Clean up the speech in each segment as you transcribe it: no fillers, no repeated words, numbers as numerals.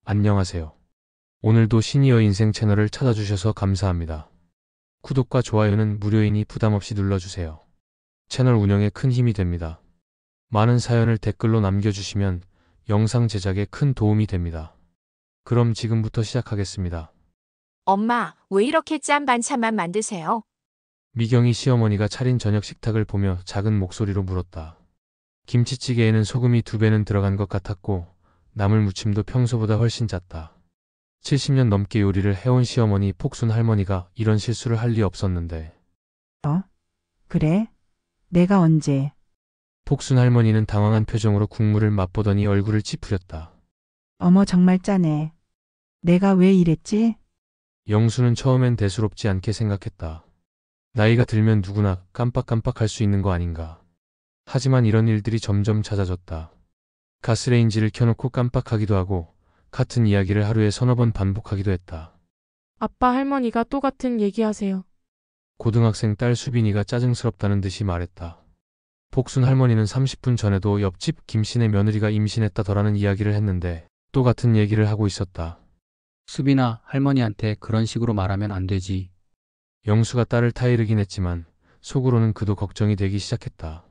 안녕하세요. 오늘도 시니어 인생 채널을 찾아주셔서 감사합니다. 구독과 좋아요는 무료이니 부담없이 눌러주세요. 채널 운영에 큰 힘이 됩니다. 많은 사연을 댓글로 남겨주시면 영상 제작에 큰 도움이 됩니다. 그럼 지금부터 시작하겠습니다. 엄마, 왜 이렇게 짠 반찬만 만드세요? 미경이 시어머니가 차린 저녁 식탁을 보며 작은 목소리로 물었다. 김치찌개에는 소금이 2배는 들어간 것 같았고 나물 무침도 평소보다 훨씬 짰다. 70년 넘게 요리를 해온 시어머니 폭순 할머니가 이런 실수를 할 리 없었는데 그래? 내가 언제? 폭순 할머니는 당황한 표정으로 국물을 맛보더니 얼굴을 찌푸렸다. 어머 정말 짜네. 내가 왜 이랬지? 영수는 처음엔 대수롭지 않게 생각했다. 나이가 들면 누구나 깜빡깜빡할 수 있는 거 아닌가. 하지만 이런 일들이 점점 잦아졌다. 가스레인지를 켜놓고 깜빡하기도 하고 같은 이야기를 하루에 서너 번 반복하기도 했다. 아빠 할머니가 또 같은 얘기하세요. 고등학생 딸 수빈이가 짜증스럽다는 듯이 말했다. 복순 할머니는 30분 전에도 옆집 김씨네 며느리가 임신했다더라는 이야기를 했는데 또 같은 얘기를 하고 있었다. 수빈아, 할머니한테 그런 식으로 말하면 안 되지. 영수가 딸을 타이르긴 했지만 속으로는 그도 걱정이 되기 시작했다.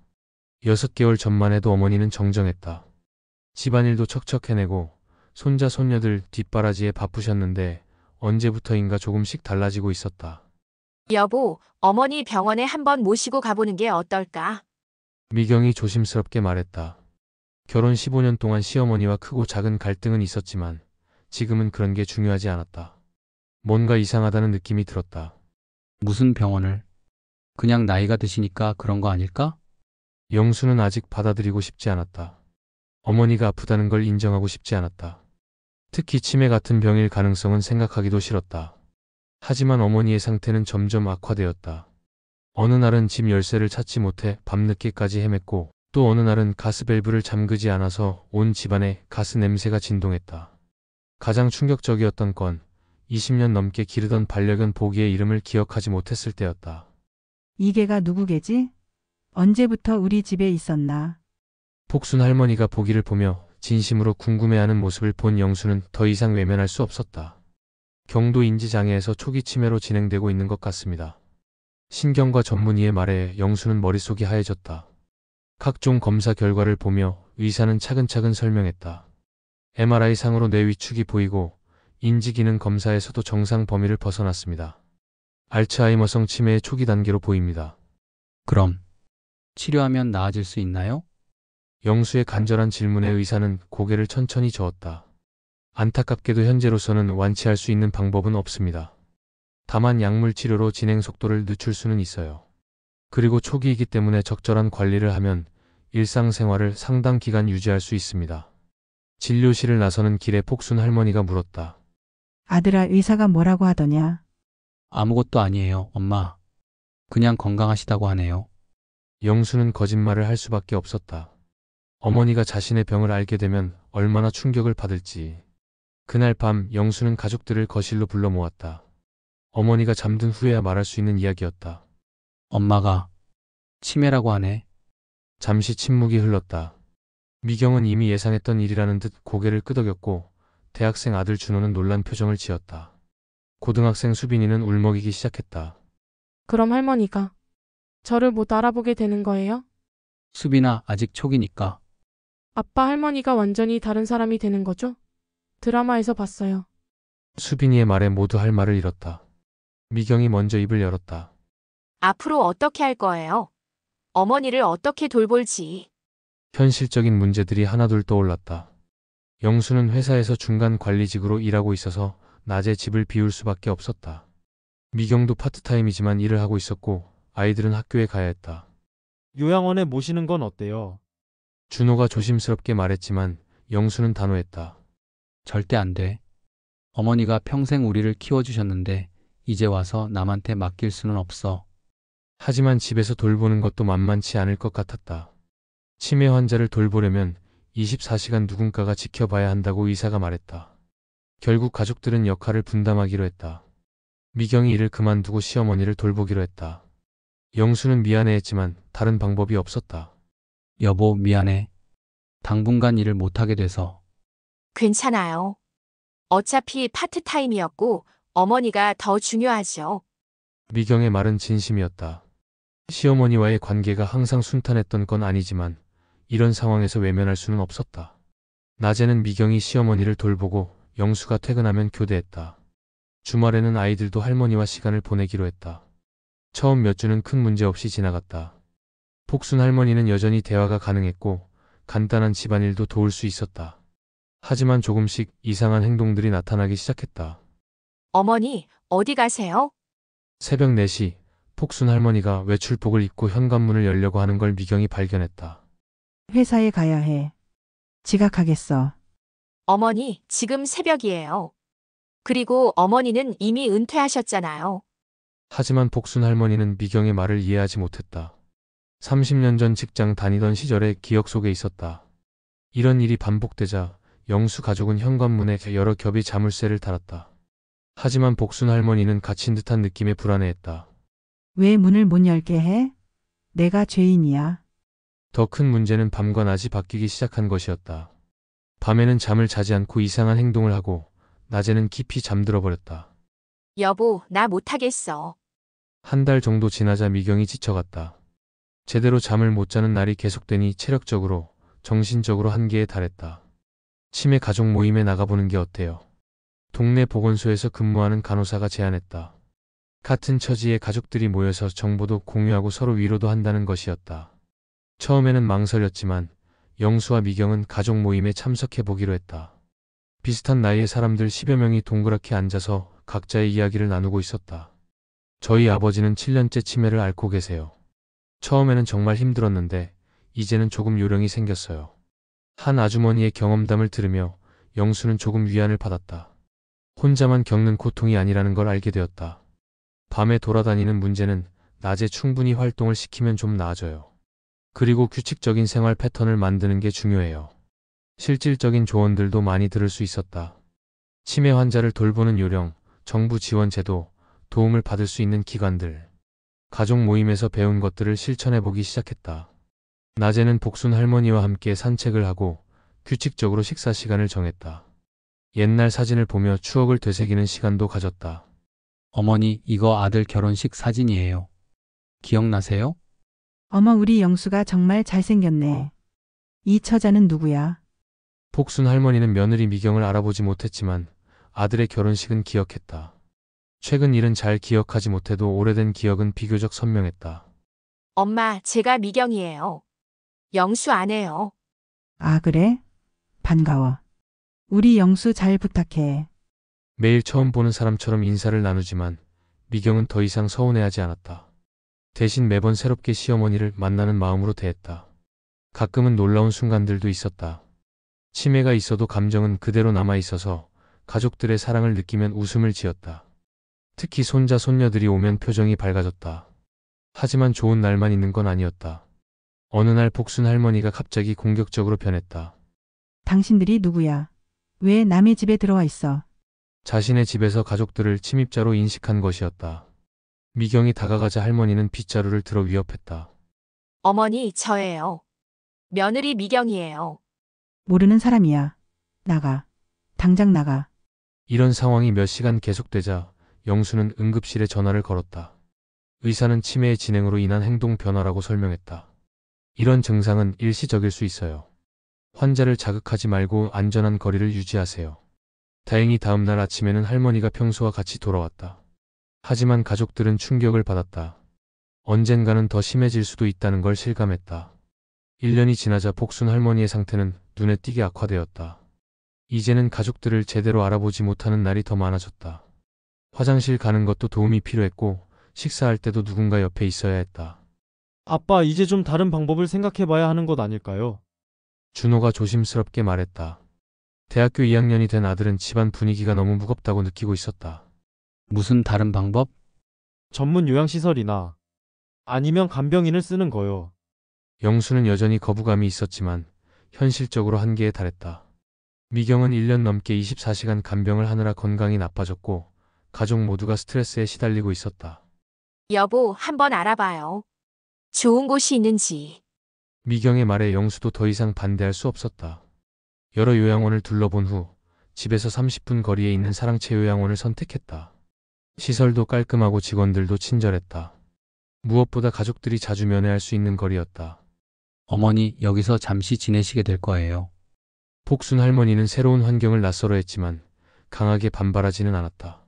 6개월 전만 해도 어머니는 정정했다. 집안일도 척척 해내고 손자 손녀들 뒷바라지에 바쁘셨는데 언제부터인가 조금씩 달라지고 있었다. 여보, 어머니 병원에 한번 모시고 가보는 게 어떨까? 미경이 조심스럽게 말했다. 결혼 15년 동안 시어머니와 크고 작은 갈등은 있었지만 지금은 그런 게 중요하지 않았다. 뭔가 이상하다는 느낌이 들었다. 무슨 병원을? 그냥 나이가 드시니까 그런 거 아닐까? 영수는 아직 받아들이고 싶지 않았다. 어머니가 아프다는 걸 인정하고 싶지 않았다. 특히 치매 같은 병일 가능성은 생각하기도 싫었다. 하지만 어머니의 상태는 점점 악화되었다. 어느 날은 집 열쇠를 찾지 못해 밤늦게까지 헤맸고 또 어느 날은 가스밸브를 잠그지 않아서 온 집안에 가스 냄새가 진동했다. 가장 충격적이었던 건 20년 넘게 기르던 반려견 보기의 이름을 기억하지 못했을 때였다. 이 개가 누구 개지? 언제부터 우리 집에 있었나? 복순 할머니가 보기를 보며 진심으로 궁금해하는 모습을 본 영수는 더 이상 외면할 수 없었다. 경도 인지장애에서 초기 치매로 진행되고 있는 것 같습니다. 신경과 전문의의 말에 영수는 머릿속이 하얘졌다. 각종 검사 결과를 보며 의사는 차근차근 설명했다. MRI상으로 뇌 위축이 보이고 인지기능 검사에서도 정상 범위를 벗어났습니다. 알츠하이머성 치매의 초기 단계로 보입니다. 그럼 치료하면 나아질 수 있나요? 영수의 간절한 질문에 의사는 고개를 천천히 저었다. 안타깝게도 현재로서는 완치할 수 있는 방법은 없습니다. 다만 약물 치료로 진행 속도를 늦출 수는 있어요. 그리고 초기이기 때문에 적절한 관리를 하면 일상생활을 상당 기간 유지할 수 있습니다. 진료실을 나서는 길에 폭순 할머니가 물었다. 아들아, 의사가 뭐라고 하더냐? 아무것도 아니에요, 엄마. 그냥 건강하시다고 하네요. 영수는 거짓말을 할 수밖에 없었다. 어머니가 자신의 병을 알게 되면 얼마나 충격을 받을지. 그날 밤 영수는 가족들을 거실로 불러 모았다. 어머니가 잠든 후에야 말할 수 있는 이야기였다. 엄마가 치매라고 하네. 잠시 침묵이 흘렀다. 미경은 이미 예상했던 일이라는 듯 고개를 끄덕였고 대학생 아들 준호는 놀란 표정을 지었다. 고등학생 수빈이는 울먹이기 시작했다. 그럼 할머니가 저를 못 알아보게 되는 거예요? 수빈아, 아직 초기니까. 아빠 할머니가 완전히 다른 사람이 되는 거죠? 드라마에서 봤어요. 수빈이의 말에 모두 할 말을 잃었다. 미경이 먼저 입을 열었다. 앞으로 어떻게 할 거예요? 어머니를 어떻게 돌볼지. 현실적인 문제들이 하나둘 떠올랐다. 영수는 회사에서 중간 관리직으로 일하고 있어서 낮에 집을 비울 수밖에 없었다. 미경도 파트타임이지만 일을 하고 있었고 아이들은 학교에 가야 했다. 요양원에 모시는 건 어때요? 준호가 조심스럽게 말했지만 영수는 단호했다. 절대 안 돼. 어머니가 평생 우리를 키워주셨는데 이제 와서 남한테 맡길 수는 없어. 하지만 집에서 돌보는 것도 만만치 않을 것 같았다. 치매 환자를 돌보려면 24시간 누군가가 지켜봐야 한다고 의사가 말했다. 결국 가족들은 역할을 분담하기로 했다. 미경이 일을 그만두고 시어머니를 돌보기로 했다. 영수는 미안해했지만 다른 방법이 없었다. 여보, 미안해. 당분간 일을 못하게 돼서. 괜찮아요. 어차피 파트타임이었고 어머니가 더 중요하죠. 미경의 말은 진심이었다. 시어머니와의 관계가 항상 순탄했던 건 아니지만 이런 상황에서 외면할 수는 없었다. 낮에는 미경이 시어머니를 돌보고 영수가 퇴근하면 교대했다. 주말에는 아이들도 할머니와 시간을 보내기로 했다. 처음 몇 주는 큰 문제 없이 지나갔다. 복순 할머니는 여전히 대화가 가능했고 간단한 집안일도 도울 수 있었다. 하지만 조금씩 이상한 행동들이 나타나기 시작했다. 어머니, 어디 가세요? 새벽 4시 복순 할머니가 외출복을 입고 현관문을 열려고 하는 걸 미경이 발견했다. 회사에 가야 해. 지각하겠어. 어머니, 지금 새벽이에요. 그리고 어머니는 이미 은퇴하셨잖아요. 하지만 복순 할머니는 미경의 말을 이해하지 못했다. 30년 전 직장 다니던 시절의 기억 속에 있었다. 이런 일이 반복되자 영수 가족은 현관문에 여러 겹의 자물쇠를 달았다. 하지만 복순 할머니는 갇힌 듯한 느낌에 불안해했다. 왜 문을 못 열게 해? 내가 죄인이야. 더 큰 문제는 밤과 낮이 바뀌기 시작한 것이었다. 밤에는 잠을 자지 않고 이상한 행동을 하고 낮에는 깊이 잠들어 버렸다. 여보, 나 못하겠어. 한 달 정도 지나자 미경이 지쳐갔다. 제대로 잠을 못 자는 날이 계속되니 체력적으로, 정신적으로 한계에 달했다. 치매 가족 모임에 나가보는 게 어때요? 동네 보건소에서 근무하는 간호사가 제안했다. 같은 처지의 가족들이 모여서 정보도 공유하고 서로 위로도 한다는 것이었다. 처음에는 망설였지만 영수와 미경은 가족 모임에 참석해 보기로 했다. 비슷한 나이의 사람들 10여 명이 동그랗게 앉아서 각자의 이야기를 나누고 있었다. 저희 아버지는 7년째 치매를 앓고 계세요. 처음에는 정말 힘들었는데 이제는 조금 요령이 생겼어요. 한 아주머니의 경험담을 들으며 영수는 조금 위안을 받았다. 혼자만 겪는 고통이 아니라는 걸 알게 되었다. 밤에 돌아다니는 문제는 낮에 충분히 활동을 시키면 좀 나아져요. 그리고 규칙적인 생활 패턴을 만드는 게 중요해요. 실질적인 조언들도 많이 들을 수 있었다. 치매 환자를 돌보는 요령, 정부 지원 제도, 도움을 받을 수 있는 기관들. 가족 모임에서 배운 것들을 실천해 보기 시작했다. 낮에는 복순 할머니와 함께 산책을 하고 규칙적으로 식사 시간을 정했다. 옛날 사진을 보며 추억을 되새기는 시간도 가졌다. 어머니, 이거 아들 결혼식 사진이에요. 기억나세요? 어머, 우리 영수가 정말 잘생겼네. 이 처자는 누구야? 복순 할머니는 며느리 미경을 알아보지 못했지만 아들의 결혼식은 기억했다. 최근 일은 잘 기억하지 못해도 오래된 기억은 비교적 선명했다. 엄마, 제가 미경이에요. 영수 아내요. 아, 그래? 반가워. 우리 영수 잘 부탁해. 매일 처음 보는 사람처럼 인사를 나누지만 미경은 더 이상 서운해하지 않았다. 대신 매번 새롭게 시어머니를 만나는 마음으로 대했다. 가끔은 놀라운 순간들도 있었다. 치매가 있어도 감정은 그대로 남아있어서 가족들의 사랑을 느끼면 웃음을 지었다. 특히 손자 손녀들이 오면 표정이 밝아졌다. 하지만 좋은 날만 있는 건 아니었다. 어느 날 복순 할머니가 갑자기 공격적으로 변했다. 당신들이 누구야? 왜 남의 집에 들어와 있어? 자신의 집에서 가족들을 침입자로 인식한 것이었다. 미경이 다가가자 할머니는 빗자루를 들어 위협했다. 어머니, 저예요. 며느리 미경이에요. 모르는 사람이야. 나가. 당장 나가. 이런 상황이 몇 시간 계속되자 영수는 응급실에 전화를 걸었다. 의사는 치매의 진행으로 인한 행동 변화라고 설명했다. 이런 증상은 일시적일 수 있어요. 환자를 자극하지 말고 안전한 거리를 유지하세요. 다행히 다음 날 아침에는 할머니가 평소와 같이 돌아왔다. 하지만 가족들은 충격을 받았다. 언젠가는 더 심해질 수도 있다는 걸 실감했다. 1년이 지나자 복순 할머니의 상태는 눈에 띄게 악화되었다. 이제는 가족들을 제대로 알아보지 못하는 날이 더 많아졌다. 화장실 가는 것도 도움이 필요했고 식사할 때도 누군가 옆에 있어야 했다. 아빠, 이제 좀 다른 방법을 생각해봐야 하는 것 아닐까요? 준호가 조심스럽게 말했다. 대학교 2학년이 된 아들은 집안 분위기가 너무 무겁다고 느끼고 있었다. 무슨 다른 방법? 전문 요양시설이나 아니면 간병인을 쓰는 거요. 영수는 여전히 거부감이 있었지만 현실적으로 한계에 달했다. 미경은 1년 넘게 24시간 간병을 하느라 건강이 나빠졌고 가족 모두가 스트레스에 시달리고 있었다. 여보, 한번 알아봐요. 좋은 곳이 있는지. 미경의 말에 영수도 더 이상 반대할 수 없었다. 여러 요양원을 둘러본 후 집에서 30분 거리에 있는 사랑채 요양원을 선택했다. 시설도 깔끔하고 직원들도 친절했다. 무엇보다 가족들이 자주 면회할 수 있는 거리였다. 어머니, 여기서 잠시 지내시게 될 거예요. 복순 할머니는 새로운 환경을 낯설어했지만 강하게 반발하지는 않았다.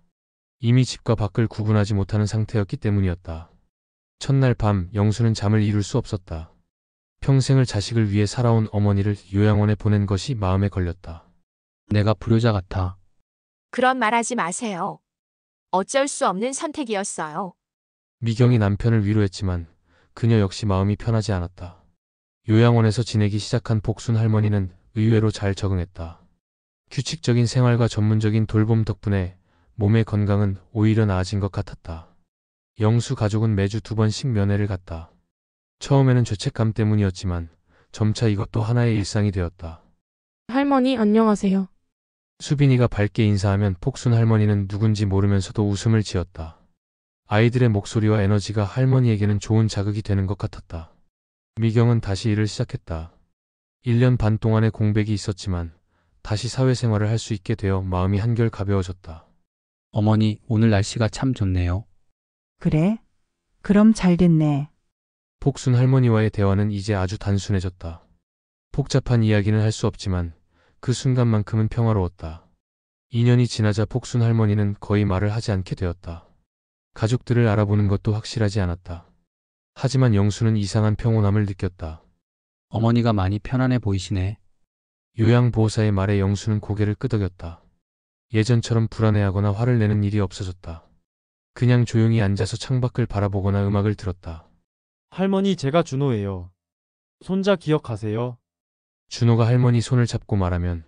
이미 집과 밖을 구분하지 못하는 상태였기 때문이었다. 첫날 밤 영수는 잠을 이룰 수 없었다. 평생을 자식을 위해 살아온 어머니를 요양원에 보낸 것이 마음에 걸렸다. 내가 불효자 같아. 그런 말 하지 마세요. 어쩔 수 없는 선택이었어요. 미경이 남편을 위로했지만 그녀 역시 마음이 편하지 않았다. 요양원에서 지내기 시작한 복순 할머니는 의외로 잘 적응했다. 규칙적인 생활과 전문적인 돌봄 덕분에 몸의 건강은 오히려 나아진 것 같았다. 영수 가족은 매주 2번씩 면회를 갔다. 처음에는 죄책감 때문이었지만 점차 이것도 하나의 일상이 되었다. 할머니, 안녕하세요. 수빈이가 밝게 인사하면 복순 할머니는 누군지 모르면서도 웃음을 지었다. 아이들의 목소리와 에너지가 할머니에게는 좋은 자극이 되는 것 같았다. 미경은 다시 일을 시작했다. 1년 반 동안의 공백이 있었지만 다시 사회생활을 할 수 있게 되어 마음이 한결 가벼워졌다. 어머니, 오늘 날씨가 참 좋네요. 그래? 그럼 잘 됐네. 복순 할머니와의 대화는 이제 아주 단순해졌다. 복잡한 이야기는 할 수 없지만 그 순간만큼은 평화로웠다. 2년이 지나자 복순 할머니는 거의 말을 하지 않게 되었다. 가족들을 알아보는 것도 확실하지 않았다. 하지만 영수는 이상한 평온함을 느꼈다. 어머니가 많이 편안해 보이시네. 요양보호사의 말에 영수는 고개를 끄덕였다. 예전처럼 불안해하거나 화를 내는 일이 없어졌다. 그냥 조용히 앉아서 창밖을 바라보거나 음악을 들었다. 할머니, 제가 준호예요. 손자 기억하세요? 준호가 할머니 손을 잡고 말하면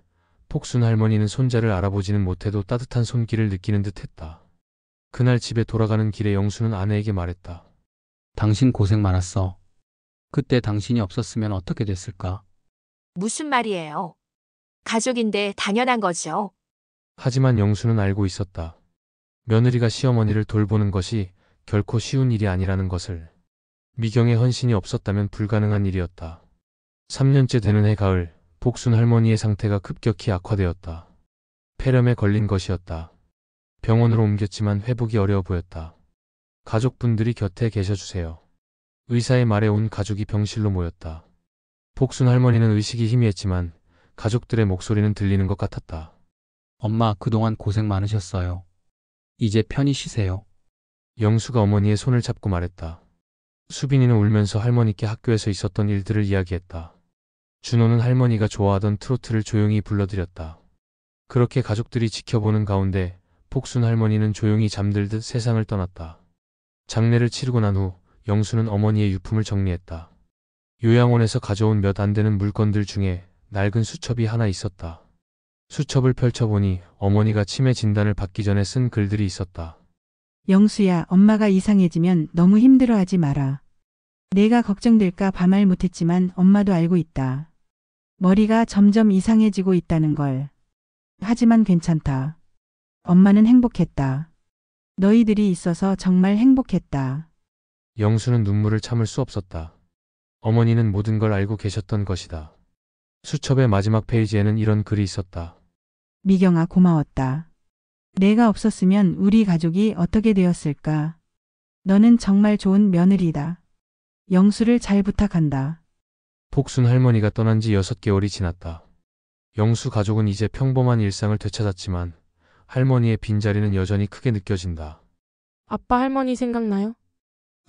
복순 할머니는 손자를 알아보지는 못해도 따뜻한 손길을 느끼는 듯 했다. 그날 집에 돌아가는 길에 영수는 아내에게 말했다. 당신 고생 많았어. 그때 당신이 없었으면 어떻게 됐을까? 무슨 말이에요? 가족인데 당연한 거죠. 하지만 영수는 알고 있었다. 며느리가 시어머니를 돌보는 것이 결코 쉬운 일이 아니라는 것을. 미경의 헌신이 없었다면 불가능한 일이었다. 3년째 되는 해 가을, 복순 할머니의 상태가 급격히 악화되었다. 폐렴에 걸린 것이었다. 병원으로 옮겼지만 회복이 어려워 보였다. 가족분들이 곁에 계셔주세요. 의사의 말에 온 가족이 병실로 모였다. 복순 할머니는 의식이 희미했지만 가족들의 목소리는 들리는 것 같았다. 엄마, 그동안 고생 많으셨어요. 이제 편히 쉬세요. 영수가 어머니의 손을 잡고 말했다. 수빈이는 울면서 할머니께 학교에서 있었던 일들을 이야기했다. 준호는 할머니가 좋아하던 트로트를 조용히 불러드렸다. 그렇게 가족들이 지켜보는 가운데 복순 할머니는 조용히 잠들듯 세상을 떠났다. 장례를 치르고 난 후 영수는 어머니의 유품을 정리했다. 요양원에서 가져온 몇 안 되는 물건들 중에 낡은 수첩이 하나 있었다. 수첩을 펼쳐보니 어머니가 치매 진단을 받기 전에 쓴 글들이 있었다. 영수야, 엄마가 이상해지면 너무 힘들어하지 마라. 내가 걱정될까 봐 말 못했지만 엄마도 알고 있다. 머리가 점점 이상해지고 있다는 걸. 하지만 괜찮다. 엄마는 행복했다. 너희들이 있어서 정말 행복했다. 영수는 눈물을 참을 수 없었다. 어머니는 모든 걸 알고 계셨던 것이다. 수첩의 마지막 페이지에는 이런 글이 있었다. 미경아, 고마웠다. 내가 없었으면 우리 가족이 어떻게 되었을까? 너는 정말 좋은 며느리다. 영수를 잘 부탁한다. 복순 할머니가 떠난 지 6개월이 지났다. 영수 가족은 이제 평범한 일상을 되찾았지만 할머니의 빈자리는 여전히 크게 느껴진다. 아빠, 할머니 생각나요?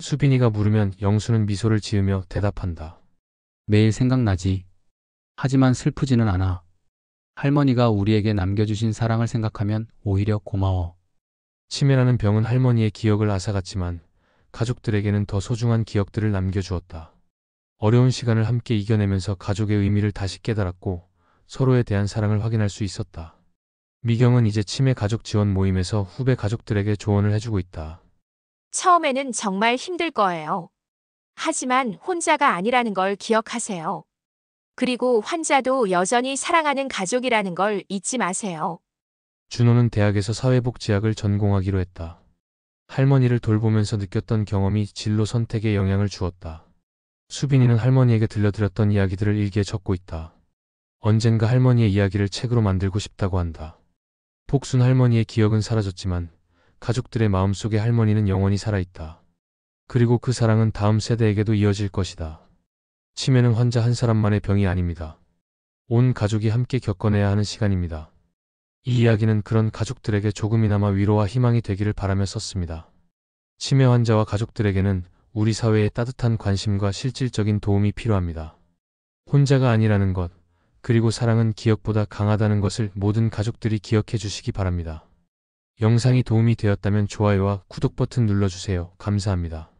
수빈이가 물으면 영수는 미소를 지으며 대답한다. 매일 생각나지. 하지만 슬프지는 않아. 할머니가 우리에게 남겨주신 사랑을 생각하면 오히려 고마워. 치매라는 병은 할머니의 기억을 앗아갔지만 가족들에게는 더 소중한 기억들을 남겨주었다. 어려운 시간을 함께 이겨내면서 가족의 의미를 다시 깨달았고 서로에 대한 사랑을 확인할 수 있었다. 미경은 이제 치매 가족 지원 모임에서 후배 가족들에게 조언을 해주고 있다. 처음에는 정말 힘들 거예요. 하지만 혼자가 아니라는 걸 기억하세요. 그리고 환자도 여전히 사랑하는 가족이라는 걸 잊지 마세요. 준호는 대학에서 사회복지학을 전공하기로 했다. 할머니를 돌보면서 느꼈던 경험이 진로 선택에 영향을 주었다. 수빈이는 할머니에게 들려드렸던 이야기들을 일기에 적고 있다. 언젠가 할머니의 이야기를 책으로 만들고 싶다고 한다. 복순 할머니의 기억은 사라졌지만 가족들의 마음속에 할머니는 영원히 살아있다. 그리고 그 사랑은 다음 세대에게도 이어질 것이다. 치매는 환자 한 사람만의 병이 아닙니다. 온 가족이 함께 겪어내야 하는 시간입니다. 이 이야기는 그런 가족들에게 조금이나마 위로와 희망이 되기를 바라며 썼습니다. 치매 환자와 가족들에게는 우리 사회의 따뜻한 관심과 실질적인 도움이 필요합니다. 혼자가 아니라는 것, 그리고 사랑은 기억보다 강하다는 것을 모든 가족들이 기억해 주시기 바랍니다. 영상이 도움이 되었다면 좋아요와 구독 버튼 눌러주세요. 감사합니다.